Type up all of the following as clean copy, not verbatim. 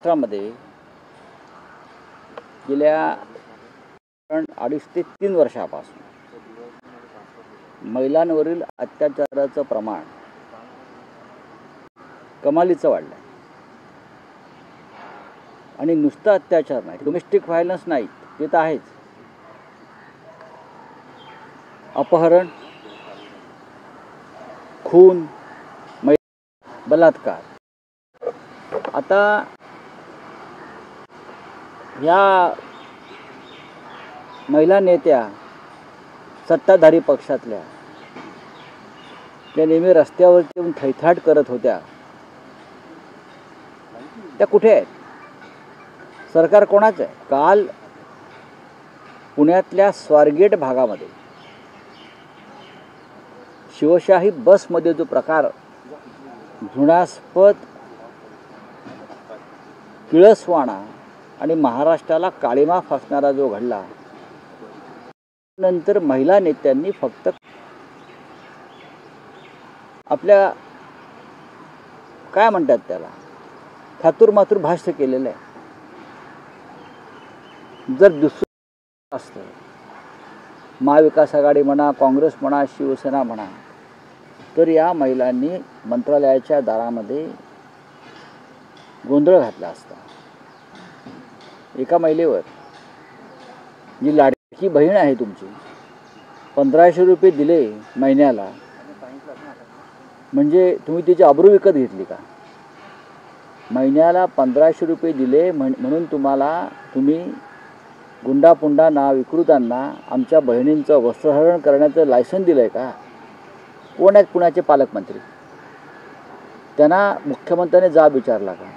महाराष्ट्रामध्ये गेल्या 2.5 ते 3 वर्षापासून महिलांवरील अत्याचाराचं प्रमाण कमालीचं वाढलं आहे. आणि नुसतं अत्याचार नाही, डोमेस्टिक व्हायलन्स नाही, ते तर आहेच. अपहरण, खून, बलात्कार. आता या महिला नेत्या सत्ताधारी पक्षातल्या त्या नेहमी रस्त्यावरती येऊन थैथाट करत होत्या, त्या कुठे आहेत? सरकार कोणाचं आहे? काल पुण्यातल्या स्वारगेट भागामध्ये शिवशाही बसमध्ये जो प्रकार घृणास्पद, किळसवाणा आणि महाराष्ट्राला काळिमा फासणारा जो घडला, नंतर महिला नेत्यांनी फक्त आपल्या काय म्हणतात त्याला थातुरमातुर भाष्य केलेलं आहे. जर दुसरं असतं, महाविकास आघाडी म्हणा, काँग्रेस म्हणा, शिवसेना म्हणा, तर या महिलांनी मंत्रालयाच्या दारामध्ये गोंधळ घातला असता. एका महिलेवर, जी लाडकी बहीण आहे तुमची, 1500 रुपये दिले महिन्याला, म्हणजे तुम्ही तिची अब्रू विकत घेतली का? महिन्याला 1500 रुपये दिले म्हणून तुम्ही गुंडापुंडा ना विकृतांना आमच्या बहिणींचं वस्त्रहरण करण्याचं लायसन दिलं आहे का? कोण आहेत पुण्याचे पालकमंत्री? त्यांना मुख्यमंत्र्यांनी जाब विचारला का?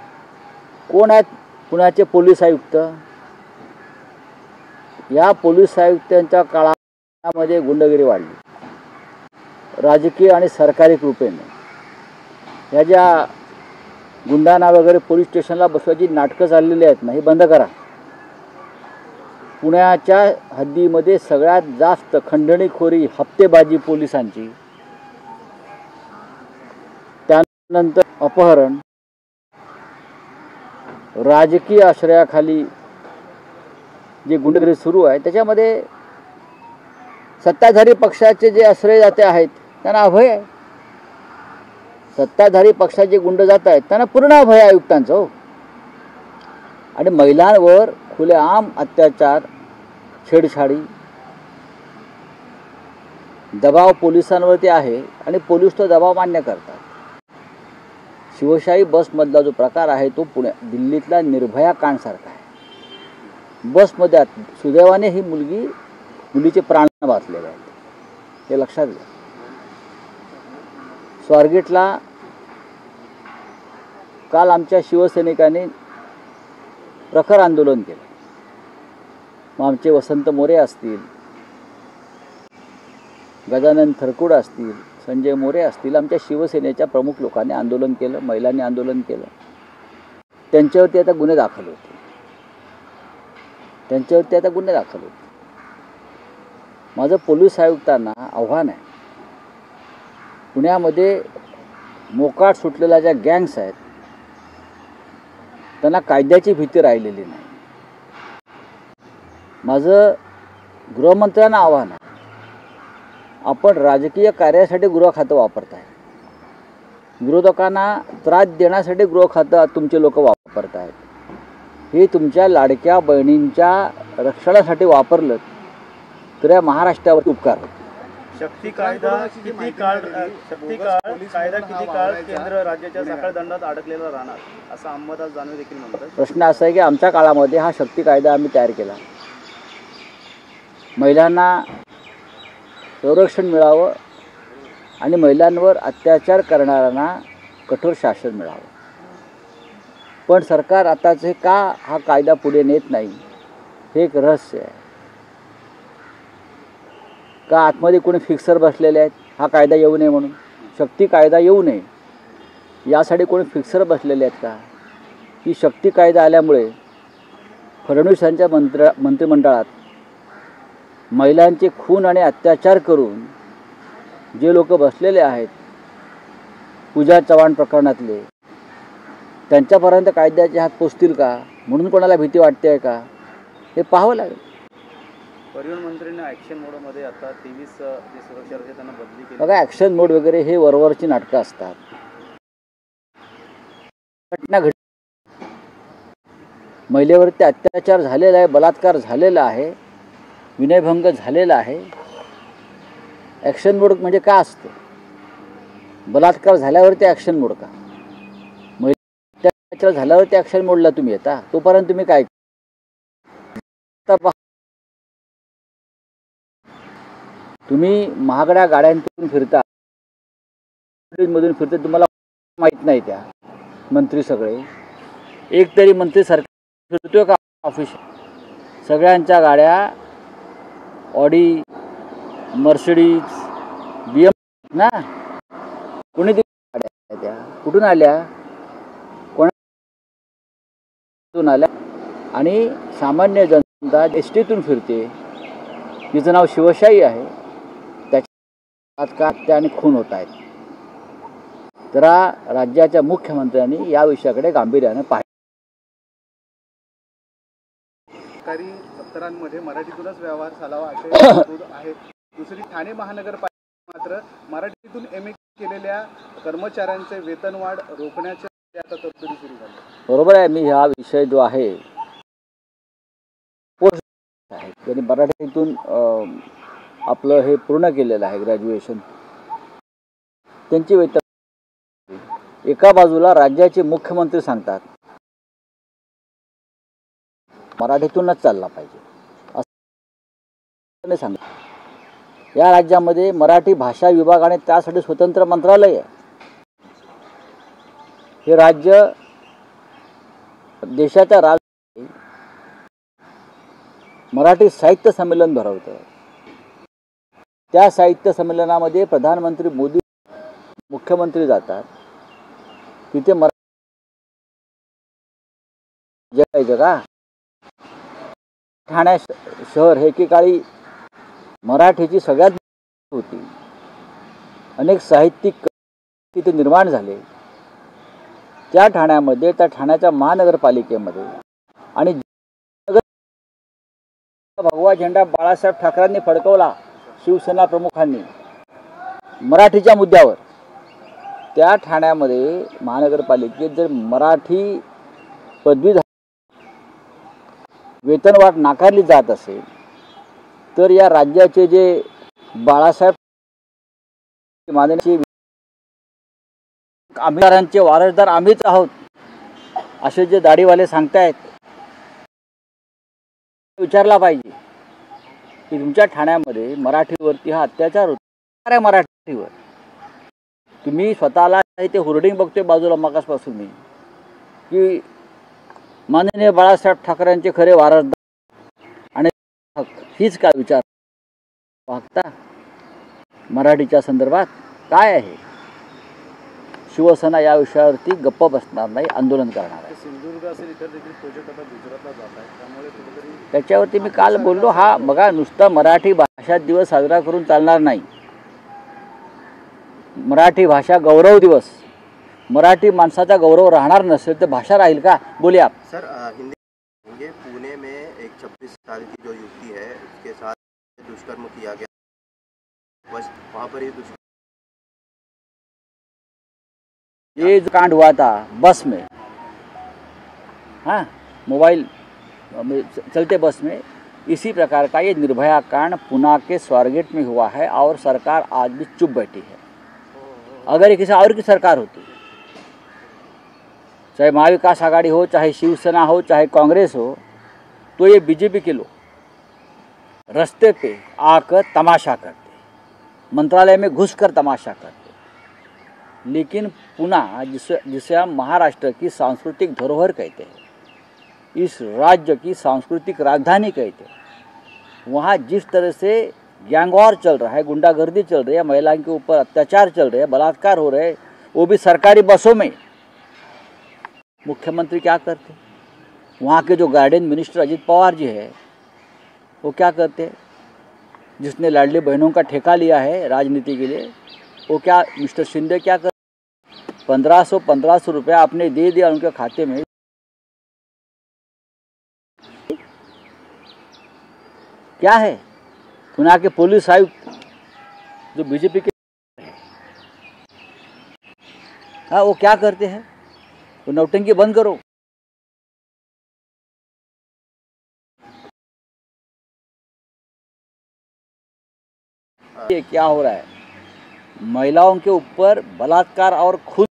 कोण आहेत पुण्याचे पोलीस आयुक्त? या पोलीस आयुक्तांच्या काळामध्ये गुंडगिरी वाढली, राजकीय आणि सरकारी कृपेने. ह्या ज्या गुंडांना वगैरे पोलीस स्टेशनला बसवायची नाटकं चाललेली आहेत ना, हे बंद करा. पुण्याच्या हद्दीमध्ये सगळ्यात जास्त खंडणीखोरी, हप्तेबाजी पोलिसांची, त्यानंतर अपहरण, राजकीय आश्रयाखाली जे गुंडगिरी सुरू आहे, त्याच्यामध्ये सत्ताधारी पक्षाचे जे आश्रयदाते आहेत त्यांना अभय आहे. सत्ताधारी पक्षाचे जे गुंड जात आहेत त्यांना पूर्ण अभय आहे आयुक्तांचं. हो. आणि महिलांवर खुलेआम अत्याचार, छेडछाडी, दबाव पोलिसांवरती आहे आणि पोलीस तो दबाव मान्य करतात. शिवशाही बसमधला जो प्रकार आहे तो दिल्लीतला निर्भया कांडसारखा आहे. बसमध्ये सुदैवाने ही मुलीचे प्राण वाचलेले आहेत, हे लक्षात घ्या. स्वारगेटला काल आमच्या शिवसैनिकांनी प्रखर आंदोलन केलं. मग आमचे वसंत मोरे असतील, गजानन थरकुड असतील, संजय मोरे असतील, आमच्या शिवसेनेच्या प्रमुख लोकांनी आंदोलन केलं, महिलांनी आंदोलन केलं. त्यांच्यावरती आता गुन्हे दाखल होते. माझं पोलीस आयुक्तांना आव्हान आहे, पुण्यामध्ये मोकाट सुटलेल्या ज्या गँग्स आहेत त्यांना कायद्याची भीती राहिलेली नाही. माझं गृहमंत्र्यांना आव्हान आहे, आपण राजकीय कार्यासाठी गृह खातं वापरताय, विरोधकांना त्रास देण्यासाठी गृह खातं तुमचे लोक वापरत आहेत. हे तुमच्या लाडक्या बहिणींच्या रक्षणासाठी वापरलं तर या महाराष्ट्रावर उपकार होतो. शक्ती कायदा किती काळ केंद्र राज्याच्या साखळदंडात अडकलेला राहणार, असं अंबादास दानवे देखील म्हणतात. प्रश्न असा आहे की आमच्या काळामध्ये हा शक्ती कायदा आम्ही तयार केला. महिलांना संरक्षण मिळावं आणि महिलांवर अत्याचार करणाऱ्यांना कठोर शासन मिळावं. पण सरकार आताचे का हा कायदा पुढे नेत नाही, हे एक रहस्य आहे. का आतमध्ये कोणी फिक्सर बसलेले आहेत हा कायदा येऊ नये म्हणून? शक्ती कायदा येऊ नये यासाठी कोणी फिक्सर बसलेले आहेत का? की शक्ती कायदा आल्यामुळे फडणवीसांच्या मंत्रिमंडळात महिलांचे खून आणि अत्याचार करून जे लोक बसलेले आहेत, पूजा चव्हाण प्रकरणातले, त्यांच्यापर्यंत कायद्याचे हात पोचतील का, म्हणून कोणाला भीती वाटते आहे का, हे पाहावं लागेल. परिवहन मंत्र्यांनी ॲक्शन मोडमध्ये आता 23 जे सुरक्षा रक्षक त्यांना बदली केली. बघा, ॲक्शन मोड वगैरे हे वरवरची नाटकं असतात. घटना महिलेवरती अत्याचार झालेला आहे, बलात्कार झालेला आहे, विनयभंग झालेला आहे. ॲक्शन मोड म्हणजे का असतं? बलात्कार झाल्यावरती ॲक्शन मोड का? महिला अत्याचार झाल्यावरती ॲक्शन मोडला तुम्ही येता, तोपर्यंत तुम्ही काय? तुम्ही महागड्या गाड्यांतून फिरता, मधून फिरता, तुम्हाला माहीत नाही त्या मंत्री सगळे. एक तरी मंत्री सरकार फिरतोय का ऑफिस? सगळ्यांच्या गाड्या ऑडी, मर्सिडीज, BM ना, कोणी दिल्या गाड्या त्या? कुठून आल्या? कोणातून आल्या? आणि सामान्य जनता एसटीतून फिरते, तिचं नाव शिवशाही आहे, त्याच्या हत्या आणि खून होत आहेत. जरा राज्याच्या मुख्यमंत्र्यांनी या विषयाकडे गांभीर्याने पाहिजे. सरकारी दप्तरांमध्ये मराठीतूनच व्यवहार चालावा असे तरतूद आहे. दुसरी ठाणे महानगरपालिका मात्र मराठीतून MA केलेल्या कर्मचाऱ्यांचे वेतनवाढ रोखण्याचे आता तरतुदी सुरू झाल्या. बरोबर आहे. मी हा विषय जो आहे त्यांनी मराठीतून आपलं हे पूर्ण केलेलं आहे, ग्रॅज्युएशन. त्यांची वेतन एका बाजूला राज्याचे मुख्यमंत्री सांगतात मराठीतूनच चालला पाहिजे असं सांगतात. या राज्यामध्ये मराठी भाषा विभाग आणि त्यासाठी स्वतंत्र मंत्रालय आहे. हे राज्य देशाच्या मराठी साहित्य संमेलन भरवतं. त्या साहित्य संमेलनामध्ये प्रधानमंत्री मोदी, मुख्यमंत्री जातात. तिथे मराठी का ठाणे शहर हे एकेकाळी मराठीची सगळ्यात होती. अनेक साहित्यिक तिथे निर्माण झाले. त्या ठाण्यामध्ये, त्या ठाण्याच्या महानगरपालिकेमध्ये आणि भगवा झेंडा बाळासाहेब ठाकरेंनी फडकवला, शिवसेना प्रमुखांनी मराठीच्या मुद्द्यावर. त्या ठाण्यामध्ये महानगरपालिकेत जर मराठी पदवीधर वेतनवाढ नाकारली जात असेल तर या राज्याचे जे बाळासाहेब माननीय आमदारांचे वारसदार आम्हीच आहोत असे जे दाढीवाले सांगतायत, विचारला पाहिजे की तुमच्या ठाण्यामध्ये मराठीवरती हा अत्याचार होतो. मराठीवर तुम्ही स्वतःला ते होर्डिंग बघतोय बाजूला मागासपासून मी की माननीय बाळासाहेब ठाकरेंचे खरे वारसदार आणि हीच काय विचार वागता मराठीच्या संदर्भात काय आहे? शिवसेना या विषयावरती गप्प बसणार नाही, आंदोलन करणार आहे. सिंधुदुर्ग असेल, इतर देखील प्रोजेक्ट आता गुजरातला जात आहे, त्यामुळे कुठेतरी त्याच्यावरती मी काल बोललो. हा बघा, नुसता मराठी भाषा दिवस साजरा करून चालणार नाही. मराठी भाषा गौरव दिवस, मराठी माणसाचा गौरव राहणार नसेल तर भाषा राहील का? बोलिए आप. सर, हिंदी पुणे में एक 26 साल की जो युवती है उसके साथ दुष्कर्म किया गया, बस वहाँ पर ही ये जो कांड हुआ था बस में, हाँ, मोबाइल में चलते बस में, इसी प्रकार का ये निर्भया कांड पुणे के स्वारगेट में हुआ है और सरकार आज भी चुप बैठी है. अगर ये किसी और की सरकार होती, चाहे महाविकास आघाड़ी हो, चाहे शिवसेना हो, चाहे कांग्रेस हो, तो ये बीजेपी के लोग रास्ते पे आकर तमाशा करते, मंत्रालय में घुसकर तमाशा करते. लेकिन पुणे जिसे हम महाराष्ट्र की सांस्कृतिक धरोहर कहते हैं, इस राज्य की सांस्कृतिक राजधानी कहते हैं, वहाँ जिस तरह से गैंगवॉर चल रहा है, गुंडागर्दी चल रही है, महिलाओं के ऊपर अत्याचार चल रहे हैं, बलात्कार हो रहे हैं, वो भी सरकारी बसों में. मुख्यमंत्री क्या करते? वहाँ के जो गार्डियन मिनिस्टर अजित पवार जी है, वो क्या करते? जिसने लाडली बहनों का ठेका लिया है राजनीति के लिए, वो क्या, मिस्टर शिंदे क्या करते? 1500 रुपया आपने दे दिया उनके खाते में। क्या है पुणे के पुलिस आयुक्त जो बीजेपी के हाँ, वो क्या करते हैं? वो नौटंकी बंद करो। ये क्या हो रहा है? महिलाओं के ऊपर बलात्कार और खुद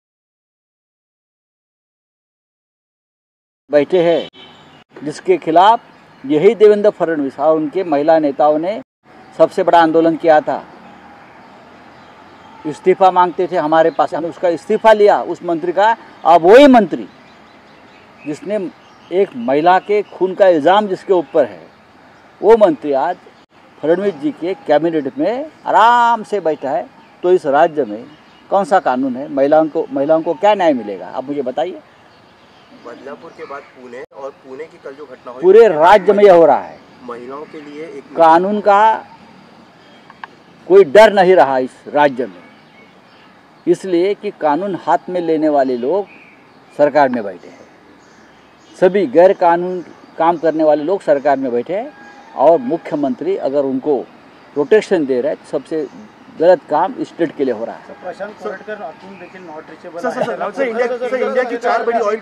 बैठे हैं, जिसके खिलाफ यही देवेंद्र फडणवीस और उनके महिला नेताओं ने सबसे बड़ा आंदोलन किया था। इस्तीफा मांगते थे हमारे पास, हमने उसका इस्तीफा लिया उस मंत्री का। अब वही मंत्री जिसने एक महिला के खून का इल्ज़ाम जिसके ऊपर है, वो मंत्री आज फडणवीस जी के कैबिनेट में आराम से बैठा है। तो इस राज्य में कौन सा कानून है? महिलाओं को क्या न्याय मिलेगा? आप मुझे बताइए। बदलापुर के बाद पुणे, और पुणे की कल जो घटना हुई पूरे राज्य में यह हो रहा है। महिलाओं के लिए एक कानून का कोई डर नहीं रहा इस राज्य में, इसलिए कि कानून हाथ में लेने वाले लोग सरकार में बैठे हैं। सभी गैर कानून काम करने वाले लोग सरकार में बैठे हैं, और मुख्यमंत्री अगर उनको प्रोटेक्शन दे रहा है तो सबसे गलत काम स्टेट के लिए हो रहा है। प्रशांत कोरटकर अतुल देखील नॉट रिचेबल आहे। इंडिया की 4 बड़ी ऑयल